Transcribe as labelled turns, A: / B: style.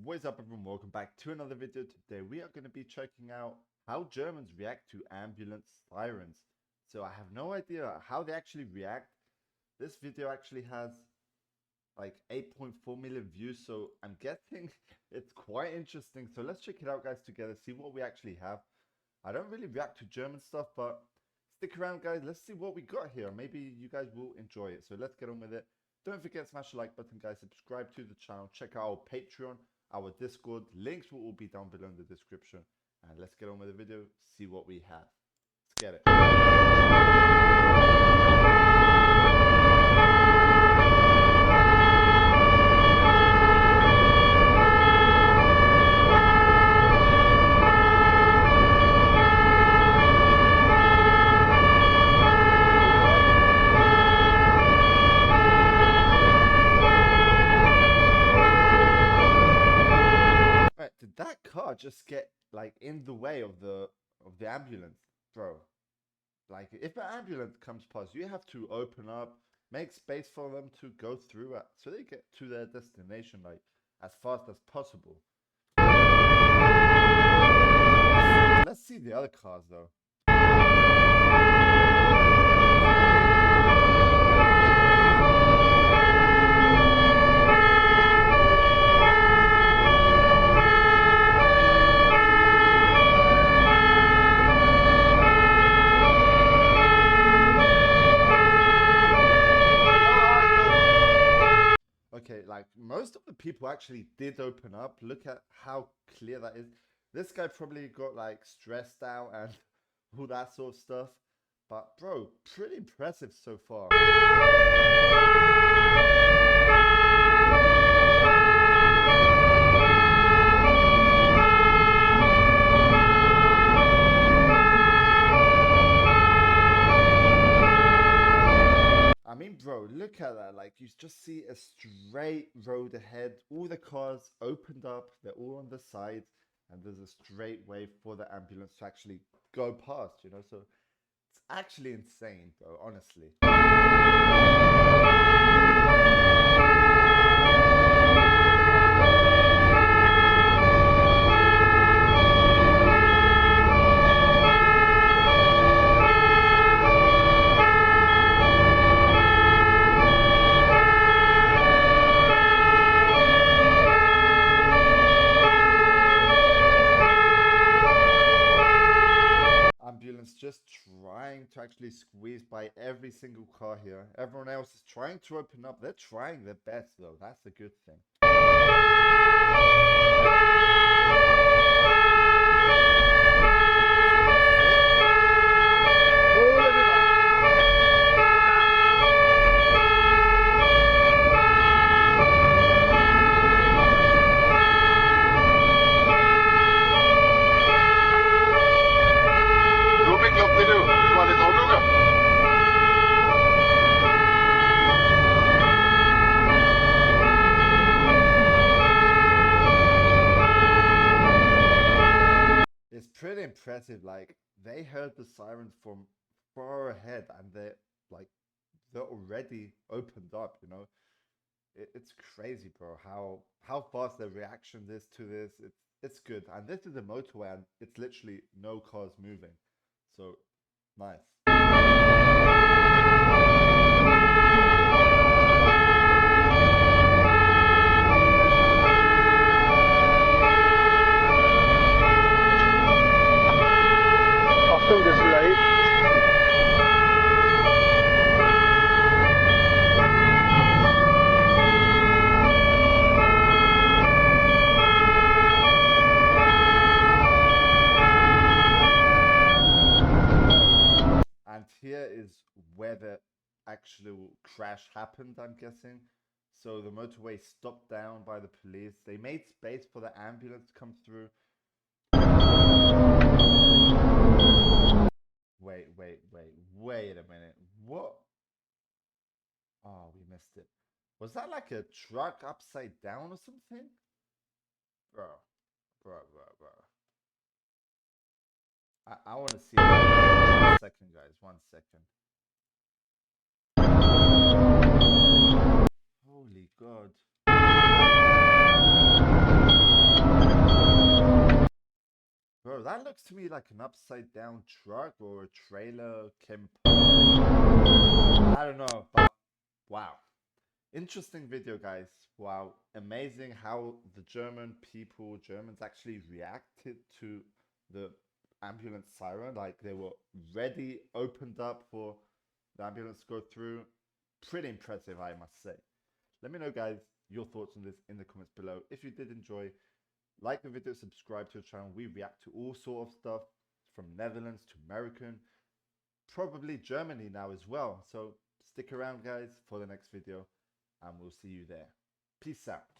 A: What is up, everyone? Welcome back to another video. Today we are going to be checking out how Germans react to ambulance sirens. So I have no idea how they actually react. This video actually has like 8.4 million views, so I'm guessing it's quite interesting. So let's check it out, guys, together, see what we actually have. I don't really react to German stuff, but stick around, guys. Let's see what we got here. Maybe you guys will enjoy it. So let's get on with it. Don't forget to smash the like button, guys. Subscribe to the channel. Check out our Patreon, our Discord. Links will all be down below in the description. And let's get on with the video, see what we have. Let's get it. Did that car just get like in the way of the ambulance, bro? Like, if an ambulance comes past, you have to open up, make space for them to go through it, so they get to their destination like as fast as possible. Let's see the other cars though. Okay, like most of the people actually did open up. Look at how clear that is. This guy probably got like stressed out and all that sort of stuff. But bro, pretty impressive so far. I mean, bro, look at that. Like, you just see a straight road ahead. All the cars opened up. They're all on the sides. And there's a straight way for the ambulance to actually go past, you know? So it's actually insane, bro, honestly. Just trying to actually squeeze by every single car here. Everyone else is trying to open up. They're trying their best though. That's a good thing. It's pretty impressive. Like, they heard the sirens from far ahead and they're already opened up, you know. It's crazy, bro, how fast the reaction is to this. It's good. And this is a motorway and it's literally no cars moving, so nice. And here is where the actual crash happened, I'm guessing. So the motorway stopped down by the police. They made space for the ambulance to come through. Wait a minute. What? Oh, we missed it. Was that like a truck upside down or something? Bro. I want to see. 1 second, guys. 1 second. Holy God. that looks to me like an upside down truck or a trailer. I don't know, but wow. Interesting video, guys. Wow. Amazing how the Germans actually reacted to the ambulance siren. Like they were ready, opened up for the ambulance to go through. Pretty impressive, I must say. Let me know, guys, your thoughts on this in the comments below. If you did enjoy, like the video, subscribe to the channel. We react to all sort of stuff from Netherlands to American, probably Germany now as well. So stick around, guys, for the next video, and we'll see you there. Peace out.